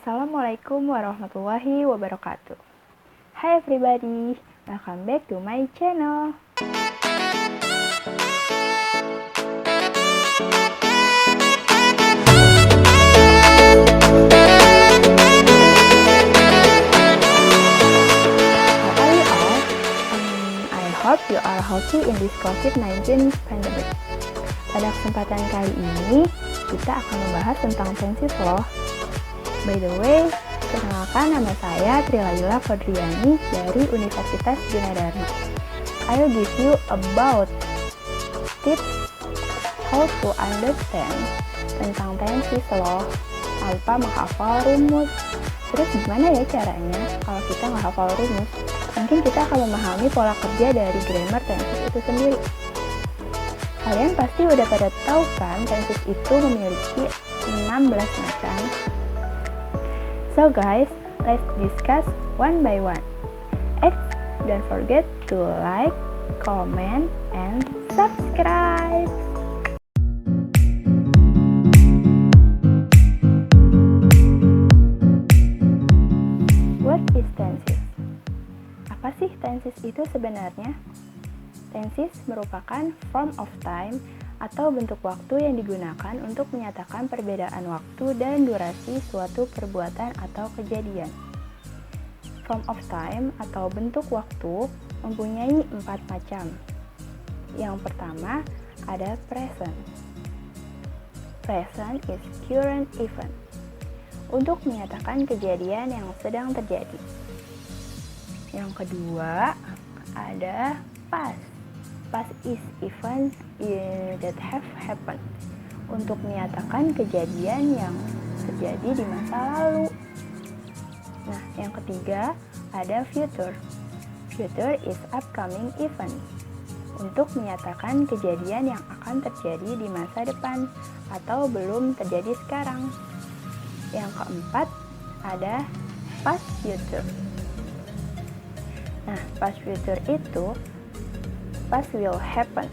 Assalamualaikum warahmatullahi wabarakatuh. Hi everybody, welcome back to my channel. How are you all? I hope you are healthy in this COVID-19 pandemic. Pada kesempatan kali ini, kita akan membahas tentang tenses loh. By the way, perkenalkan nama saya Trilayula Kodriani dari Universitas Gunadarma. I'll give you about tips how to understand tentang tenses loh tanpa menghafal rumus. Terus gimana ya caranya kalau kita menghafal rumus? Mungkin kita akan memahami pola kerja dari grammar tenses itu sendiri. Kalian pasti udah pada tahu kan tenses itu memiliki 16 macam. So guys, let's discuss one by one. Don't forget to like, comment, and subscribe. What is tenses? Apa sih tenses itu sebenarnya? Tenses merupakan form of time atau bentuk waktu yang digunakan untuk menyatakan perbedaan waktu dan durasi suatu perbuatan atau kejadian. Form of time atau bentuk waktu mempunyai 4 macam. Yang pertama ada present. Present is current event, untuk menyatakan kejadian yang sedang terjadi. Yang kedua ada past. Past is event that have happened, untuk menyatakan kejadian yang terjadi di masa lalu. Nah, yang ketiga ada future. Future is upcoming event, untuk menyatakan kejadian yang akan terjadi di masa depan atau belum terjadi sekarang. Yang keempat ada past future. Nah, past future itu past will happen,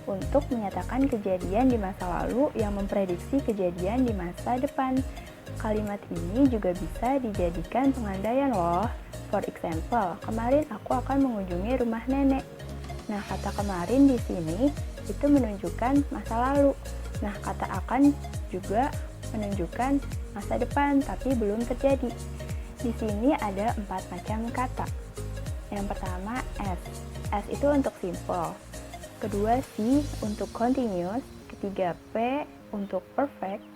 untuk menyatakan kejadian di masa lalu yang memprediksi kejadian di masa depan. Kalimat ini juga bisa dijadikan pengandaian loh. For example, kemarin aku akan mengunjungi rumah nenek. Nah, kata kemarin di sini itu menunjukkan masa lalu. Nah, kata akan juga menunjukkan masa depan tapi belum terjadi. Di sini ada 4 macam kata. Yang pertama as. S itu untuk simple. Kedua C untuk continuous. Ketiga P untuk perfect.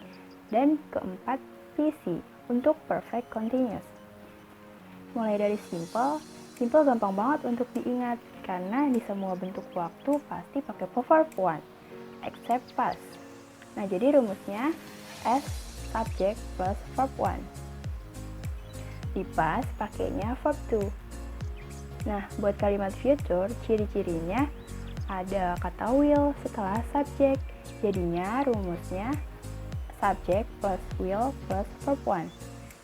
Dan keempat PC untuk perfect continuous. Mulai dari simple. Simple gampang banget untuk diingat karena di semua bentuk waktu pasti pakai verb one except past. Nah, jadi rumusnya S subject plus verb one. Di past pakainya verb two. Nah, buat kalimat future, ciri-cirinya ada kata will setelah subject. Jadinya rumusnya subject plus will plus verb one.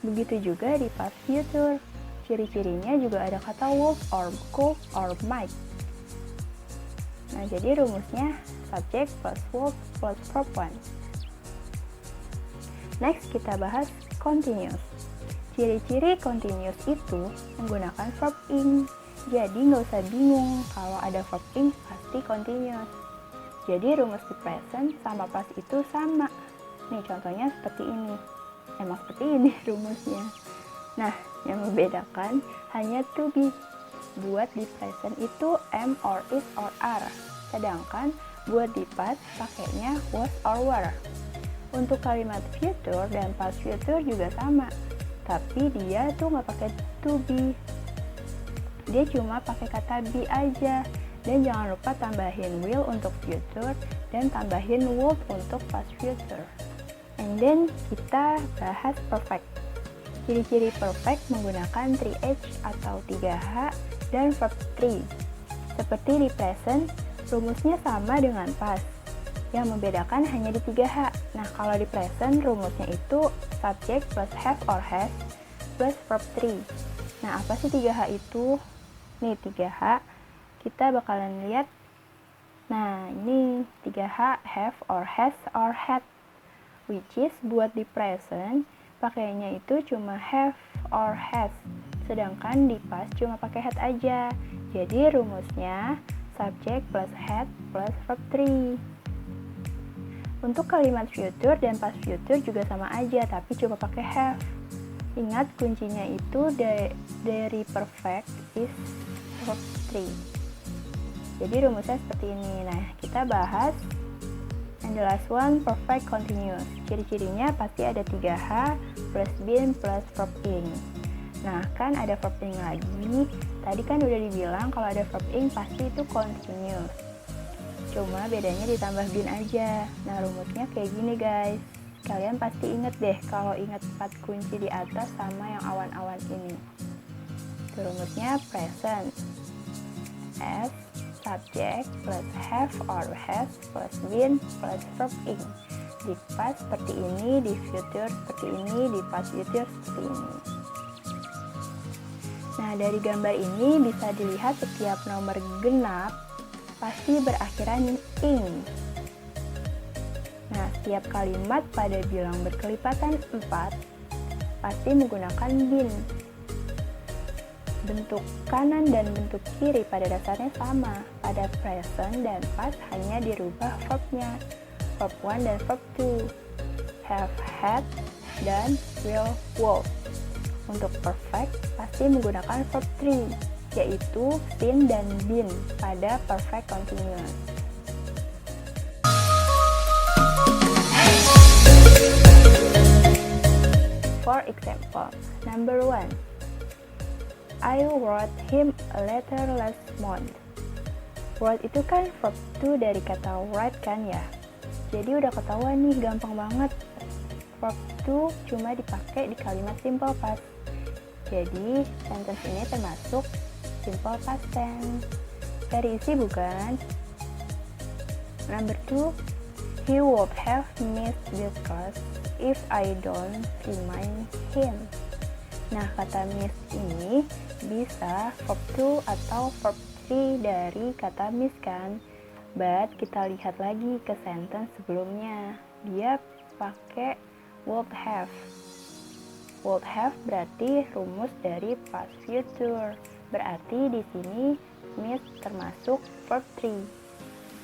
Begitu juga di past future. Ciri-cirinya juga ada kata would or could or might. Nah, jadi rumusnya subject plus would plus verb one. Next, kita bahas continuous. Ciri-ciri continuous itu menggunakan verb ing. Jadi nggak usah bingung kalau ada verb ing pasti continuous. Jadi rumus di present sama past itu sama. Nih contohnya seperti ini. Emang seperti ini rumusnya. Nah, yang membedakan hanya to be. Buat di present itu am or is or are. Sedangkan buat di past pakainya was or were. Untuk kalimat future dan past future juga sama. Tapi dia tuh nggak pakai to be. Dia cuma pakai kata be aja. Dan jangan lupa tambahin will untuk future dan tambahin would untuk past future. And then kita bahas perfect. Ciri-ciri perfect menggunakan 3H atau 3H dan verb 3. Seperti di present, rumusnya sama dengan past. Yang membedakan hanya di 3H. Nah, kalau di present rumusnya itu subject plus have or has plus verb 3. Nah, apa sih 3H itu? Nih 3H, kita bakalan lihat. Nah, ini 3H, have or has or had. Which is buat di present, pakainya itu cuma have or has, sedangkan di past cuma pakai had aja. Jadi rumusnya subject plus had plus verb 3. Untuk kalimat future dan past future juga sama aja, tapi cuma pakai have. Ingat kuncinya itu dari perfect is verb 3. Jadi rumusnya seperti ini. Nah, kita bahas. And the last one, perfect continuous. Ciri-cirinya pasti ada 3H plus been plus verb ing. Nah, kan ada verb ing lagi. Tadi kan udah dibilang kalau ada verb ing pasti itu continuous. Cuma bedanya ditambah been aja. Nah, rumusnya kayak gini guys. Kalian pasti inget deh kalau inget 4 kunci di atas sama yang awan-awan ini. Itu rumusnya present. S subject plus have or has plus been plus verb ing. Di past seperti ini, di future seperti ini, di past future seperti ini. Nah, dari gambar ini bisa dilihat setiap nomor genap pasti berakhiran ing. Nah, setiap kalimat pada bilang berkelipatan 4 pasti menggunakan been. Bentuk kanan dan bentuk kiri pada dasarnya sama. Pada present dan past hanya dirubah verbnya. Verb 1 dan verb 2. Have, had, dan will, would. Untuk perfect pasti menggunakan verb 3, yaitu seen dan been pada perfect continuous. For example, number 1. I wrote him a letter last month. Wrote itu kan verb 2 dari kata write kan ya. Jadi udah ketahuan nih, gampang banget. Verb 2 cuma dipakai di kalimat simple past. Jadi sentence ini termasuk simple past tense. Very easy bukan? Number 2. He would have missed this class if I don't remind him. Nah, kata miss ini bisa verb 2 atau verb 3 dari kata miss kan. But kita lihat lagi ke sentence sebelumnya. Dia pakai would have. Would have berarti rumus dari past future. Berarti di sini miss termasuk verb 3.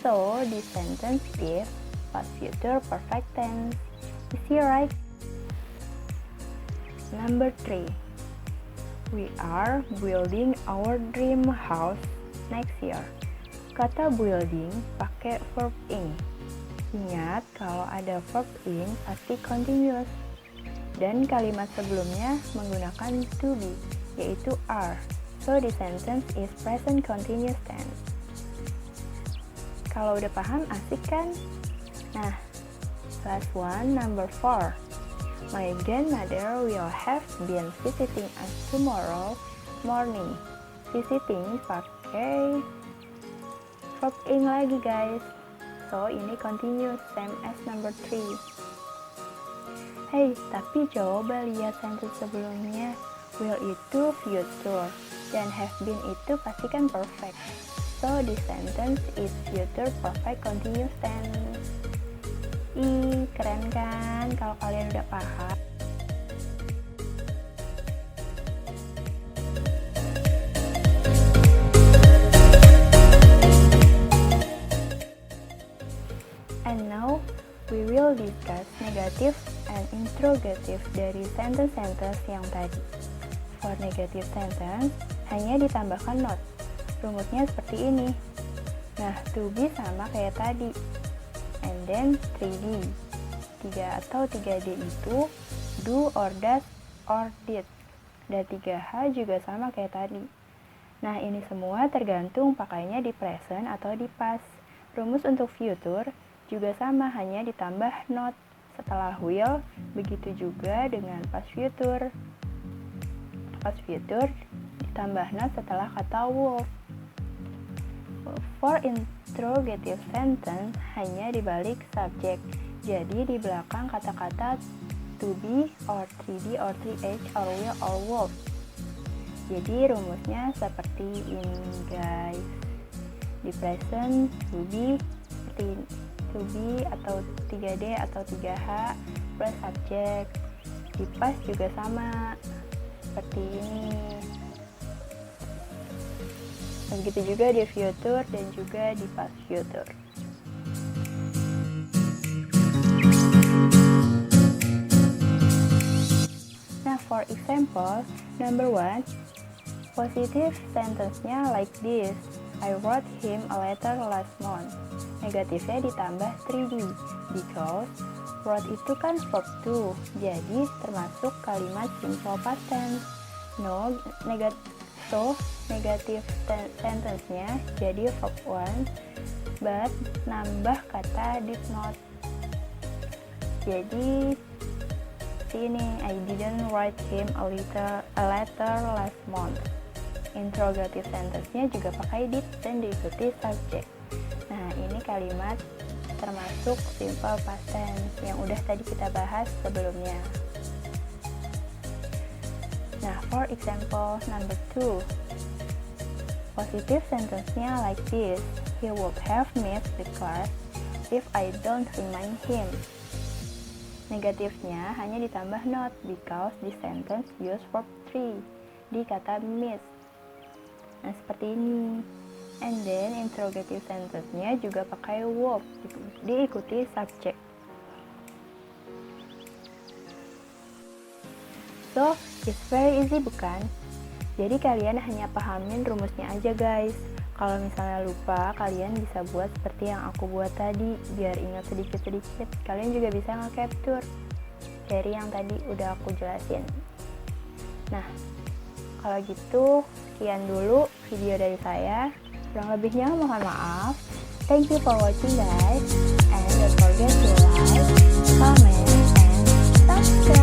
So, the sentence is past future perfect tense. Easy right? Number 3. We are building our dream house next year. Kata building pakai verb ing. Ingat kalau ada verb ing pasti continuous. Dan kalimat sebelumnya menggunakan to be, yaitu are. So the sentence is present continuous tense. Kalau udah paham asik kan? Nah, last one, number 4. My grandmother will have been visiting us tomorrow morning. Visiting pakai verb ing lagi guys. So ini continuous, same as number 3. Hey, tapi coba lihat sentence sebelumnya. Will itu future dan have been itu pastikan perfect. So the sentence is future perfect continuous tense. Ih, keren kan kalau kalian udah paham. And now, we will discuss negative and interrogative dari sentence-sentence yang tadi. For negative sentence, hanya ditambahkan not. Rumusnya seperti ini. Nah, to be sama kayak tadi. And then 3D. 3 atau 3D itu do or does or did. Dan 3H juga sama kayak tadi. Nah, ini semua tergantung pakainya di present atau di past. Rumus untuk future juga sama, hanya ditambah not setelah will. Begitu juga dengan past future. Past future ditambah not setelah kata would. For interrogative sentence hanya dibalik subject. Jadi di belakang kata-kata to be or 3D or 3H or will or would. Jadi rumusnya seperti ini guys. Di present to be seperti to be atau 3D atau 3H plus subject. Di past juga sama, seperti ini. Begitu juga di future dan juga di past future. Nah, for example, number 1, positive sentence-nya like this. I wrote him a letter last month. Negatifnya ditambah 3D, because wrote itu kan verb 2, jadi termasuk kalimat simple past tense. Negative sentence-nya jadi verb 1, but nambah kata did not. Jadi sini, I didn't write him a letter last month. Interrogative sentence-nya juga pakai did dan diikuti subject. Nah, ini kalimat termasuk simple past tense yang udah tadi kita bahas sebelumnya. Nah, for example number 2, positive sentence-nya like this. He would have missed the class if I don't remind him. Negatifnya hanya ditambah not, because the sentence use verb 3 di kata miss. Nah, seperti ini. And then interrogative sentence-nya juga pakai would diikuti subject. So, it's very easy bukan? Jadi kalian hanya pahamin rumusnya aja guys. Kalau misalnya lupa, kalian bisa buat seperti yang aku buat tadi, biar ingat sedikit-sedikit. Kalian juga bisa nge-capture dari yang tadi udah aku jelasin. Nah, kalau gitu, sekian dulu video dari saya. Kurang lebihnya mohon maaf. Thank you for watching guys. And don't forget to like, comment, and subscribe.